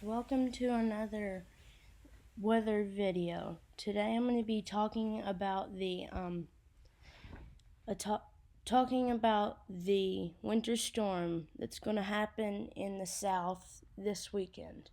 welcome to another weather video. Today I'm going to be talking about the winter storm that's going to happen in the south this weekend.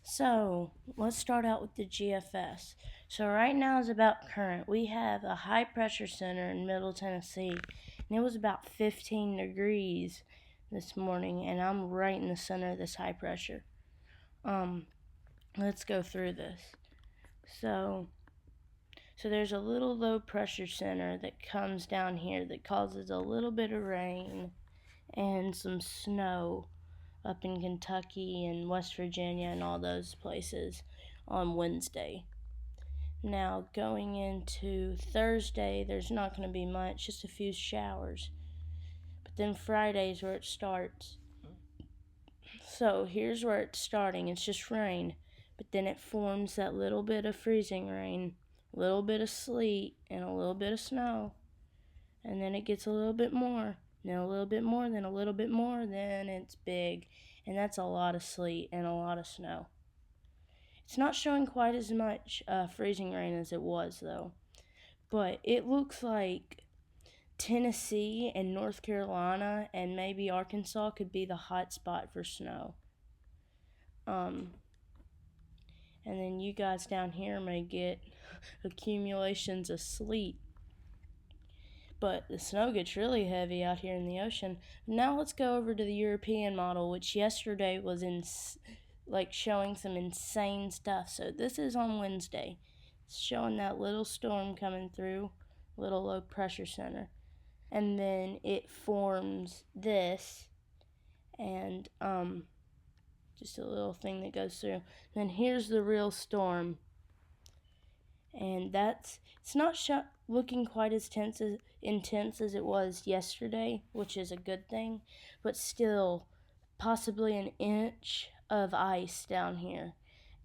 So, let's start out with the GFS. So, right now is about current. We have a high pressure center in Middle Tennessee, and it was about 15 degrees this morning, and I'm right in the center of this high pressure. Let's go through this. So there's a little low pressure center that comes down here that causes a little bit of rain and some snow up in Kentucky and West Virginia and all those places on Wednesday. Now, going into Thursday, there's not going to be much, just a few showers. But then Friday's where it starts. So here's where it's starting. It's just rain. But then it forms that little bit of freezing rain, a little bit of sleet, and a little bit of snow. And then it gets a little bit more, then a little bit more, then a little bit more, then it's big. And that's a lot of sleet and a lot of snow. It's not showing quite as much freezing rain as it was, though. But it looks like Tennessee and North Carolina and maybe Arkansas could be the hot spot for snow. And then you guys down here may get accumulations of sleet. But the snow gets really heavy out here in the ocean. Now let's go over to the European model, which yesterday was showing some insane stuff. So this is on Wednesday. It's showing that little storm coming through, little low pressure center. And then it forms this, and just a little thing that goes through. Then here's the real storm, and it's not looking quite as intense as it was yesterday, which is a good thing, but still possibly an inch of ice down here,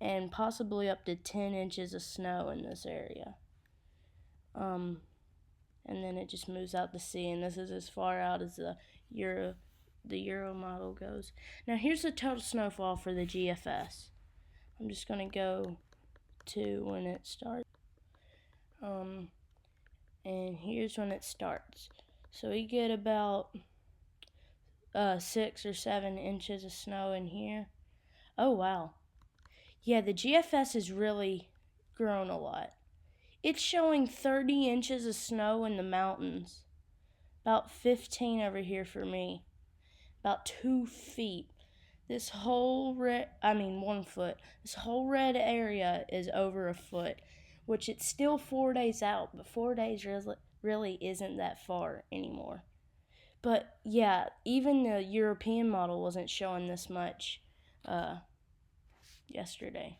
and possibly up to 10 inches of snow in this area. And then it just moves out to sea, and this is as far out as the Euro model goes. Now here's the total snowfall for the GFS. I'm just going to go to when it starts. And here's when it starts. So we get about 6 or 7 inches of snow in here. Oh wow. Yeah, the GFS has really grown a lot. It's showing 30 inches of snow in the mountains. About 15 over here for me. About 2 feet. This whole 1 foot. This whole red area is over a foot, which it's still 4 days out, but 4 days really isn't that far anymore. But yeah, even the European model wasn't showing this much yesterday.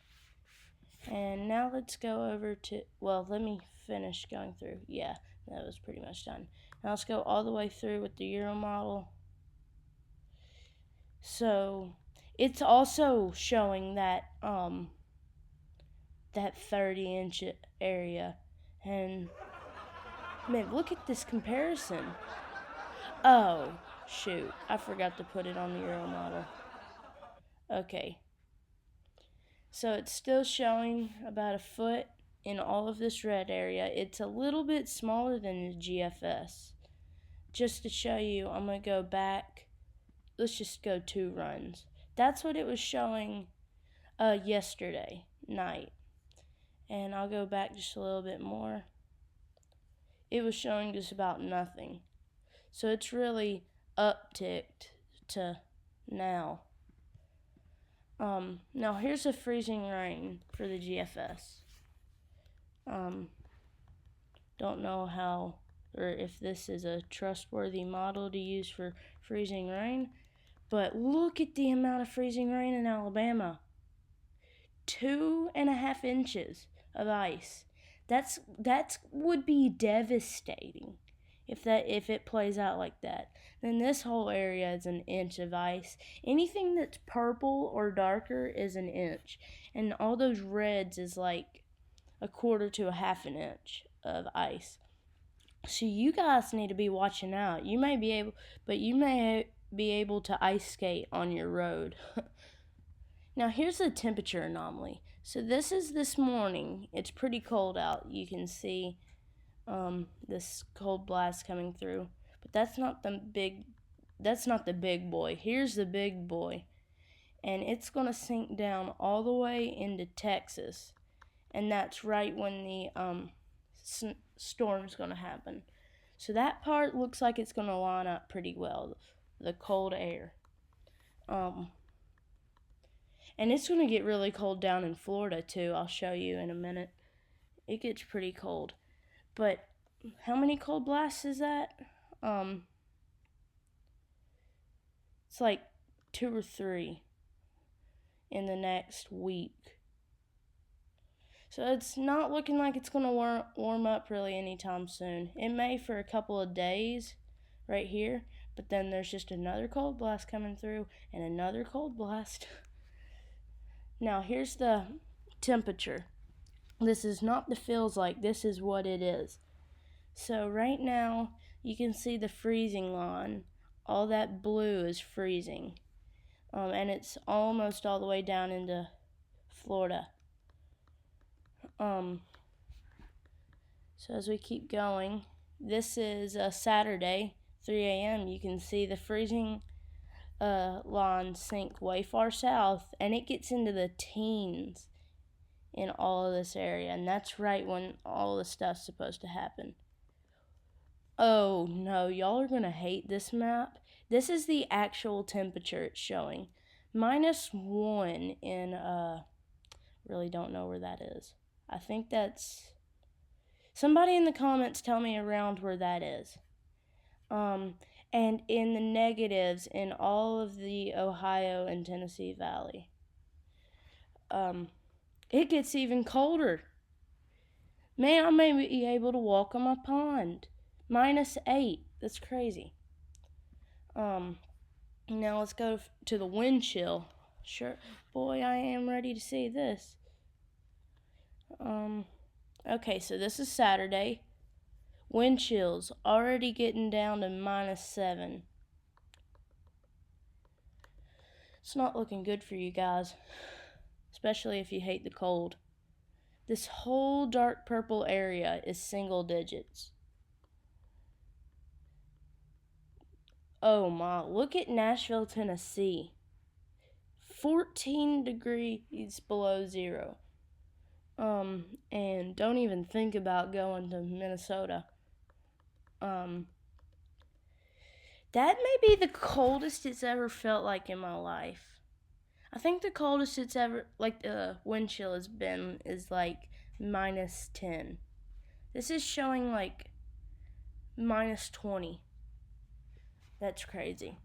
And now let's go over to, let me finish going through. Yeah, that was pretty much done. Now let's go all the way through with the Euro model. So it's also showing that 30-inch area. And man, look at this comparison. Oh, shoot. I forgot to put it on the Euro model. Okay. So it's still showing about a foot in all of this red area. It's a little bit smaller than the GFS. Just to show you, I'm going to go back. Let's just go 2 runs. That's what it was showing yesterday night. And I'll go back just a little bit more. It was showing just about nothing. So it's really upticked to now. Now here's a freezing rain for the GFS. Don't know how or if this is a trustworthy model to use for freezing rain, but look at the amount of freezing rain in Alabama. 2.5 inches of ice. That would be devastating if it plays out like that. Then this whole area is an inch of ice. Anything that's purple or darker is an inch. And all those reds is like a quarter to a half an inch of ice. So you guys need to be watching out. You may be able to ice skate on your road. Now here's the temperature anomaly. So this is this morning. It's pretty cold out. You can see this cold blast coming through. But that's not the big boy. Here's the big boy. And it's going to sink down all the way into Texas. And that's right when the storm's going to happen. So that part looks like it's going to line up pretty well, the cold air. And it's going to get really cold down in Florida too. I'll show you in a minute. It gets pretty cold. But how many cold blasts is that? It's like 2 or 3 in the next week. So it's not looking like it's going to warm up really anytime soon. It may for a couple of days right here, but then there's just another cold blast coming through and another cold blast. Now here's the temperature. This is not the feels like, this is what it is. So right now you can see the freezing line. All that blue is freezing. And it's almost all the way down into Florida. So as we keep going, this is a Saturday, 3 a.m. You can see the freezing line sink way far south, and it gets into the teens in all of this area, and that's right when all the stuff's supposed to happen. Oh no, y'all are gonna hate this map. This is the actual temperature it's showing. -1 in really don't know where that is. I think that's, somebody in the comments tell me around where that is. And in the negatives in all of the Ohio and Tennessee Valley. It gets even colder. Man, I may be able to walk on my pond. -8. That's crazy. Now let's go to the wind chill. Sure, boy, I am ready to see this. Okay, so this is Saturday. Wind chills already getting down to -7. It's not looking good for you guys, especially if you hate the cold. This whole dark purple area is single digits. Oh my, look at Nashville, Tennessee. 14 degrees below zero. And don't even think about going to Minnesota. That may be the coldest it's ever felt like in my life. I think the coldest it's ever, like the wind chill has been, is like -10. This is showing like -20. That's crazy.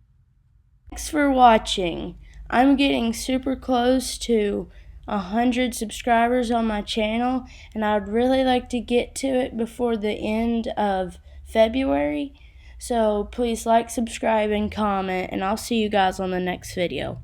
Thanks for watching. I'm getting super close to 100 subscribers on my channel, and I'd really like to get to it before the end of February. So please like, subscribe, and comment, and I'll see you guys on the next video.